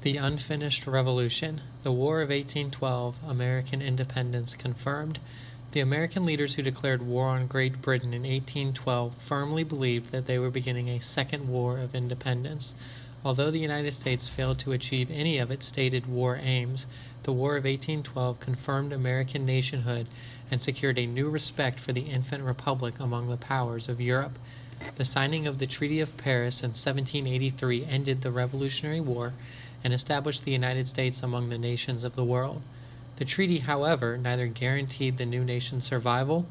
The Unfinished Revolution. The War of 1812, American independence confirmed. The American leaders who declared war on Great Britain in 1812 firmly believed that they were beginning a second war of independence. Although the United States failed to achieve any of its stated war aims, the War of 1812 confirmed American nationhood and secured a new respect for the infant republic among the powers of Europe. The signing of the Treaty of Paris in 1783 ended the Revolutionary War and established the United States among the nations of the world. The treaty, however, neither guaranteed the new nation's survival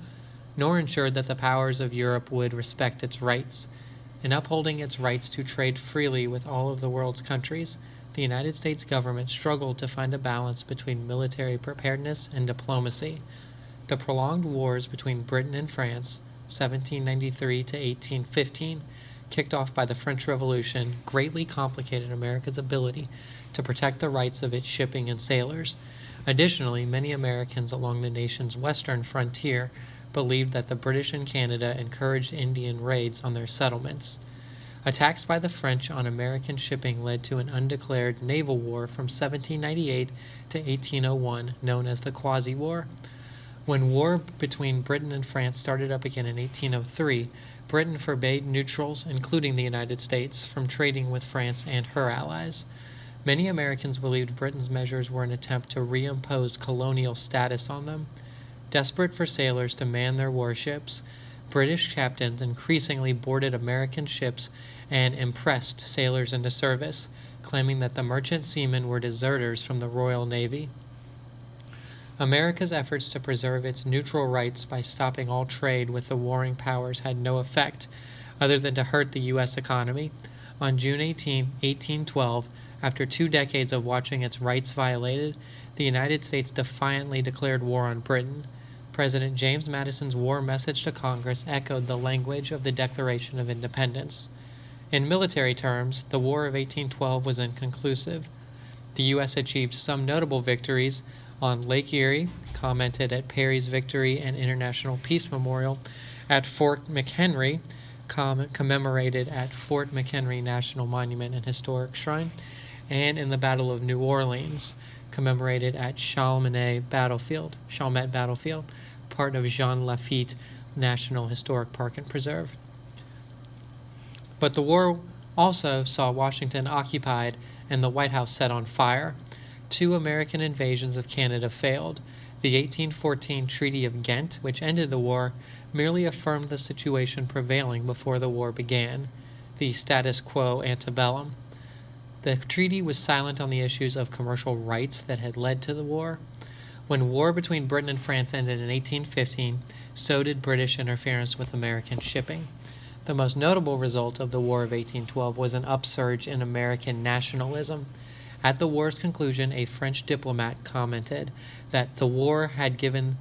nor ensured that the powers of Europe would respect its rights. In upholding its rights to trade freely with all of the world's countries, the United States government struggled to find a balance between military preparedness and diplomacy. The prolonged wars between Britain and France, 1793 to 1815, kicked off by the French Revolution, greatly complicated America's ability to protect the rights of its shipping and sailors. Additionally, many Americans along the nation's western frontier believed that the British in Canada encouraged Indian raids on their settlements. Attacks by the French on American shipping led to an undeclared naval war from 1798 to 1801, known as the Quasi-War. When war between Britain and France started up again in 1803, Britain forbade neutrals, including the United States, from trading with France and her allies. Many Americans believed Britain's measures were an attempt to reimpose colonial status on them. Desperate for sailors to man their warships, British captains increasingly boarded American ships and impressed sailors into service, claiming that the merchant seamen were deserters from the Royal Navy. America's efforts to preserve its neutral rights by stopping all trade with the warring powers had no effect, other than to hurt the U.S. economy. On June 18, 1812, after 2 decades of watching its rights violated, the United States defiantly declared war on Britain. President James Madison's war message to Congress echoed the language of the Declaration of Independence. In military terms, the War of 1812 was inconclusive. The U.S. achieved some notable victories on Lake Erie, commented at Perry's Victory and International Peace Memorial, at Fort McHenry, commemorated at Fort McHenry National Monument and Historic Shrine, and in the Battle of New Orleans, commemorated at Chalmette Battlefield, part of Jean Lafitte National Historic Park and Preserve. But the war also saw Washington occupied and the White House set on fire. 2 American invasions of Canada failed. The 1814 Treaty of Ghent, which ended the war, merely affirmed the situation prevailing before the war began, the status quo antebellum. The treaty was silent on the issues of commercial rights that had led to the war. When war between Britain and France ended in 1815, so did British interference with American shipping. The most notable result of the War of 1812 was an upsurge in American nationalism. At the war's conclusion, a French diplomat commented that the war has given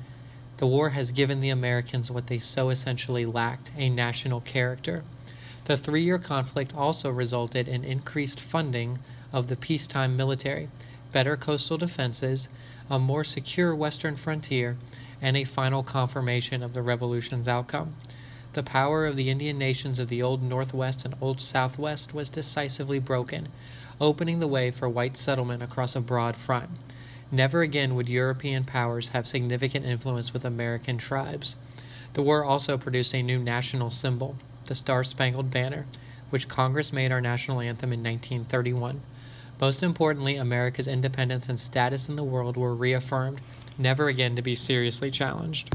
the Americans what they so essentially lacked, a national character. The 3-year conflict also resulted in increased funding of the peacetime military, better coastal defenses, a more secure western frontier, and a final confirmation of the Revolution's outcome. The power of the Indian nations of the Old Northwest and Old Southwest was decisively broken, opening the way for white settlement across a broad front. Never again would European powers have significant influence with American tribes. The war also produced a new national symbol, the Star-Spangled Banner, which Congress made our national anthem in 1931. Most importantly, America's independence and status in the world were reaffirmed, never again to be seriously challenged.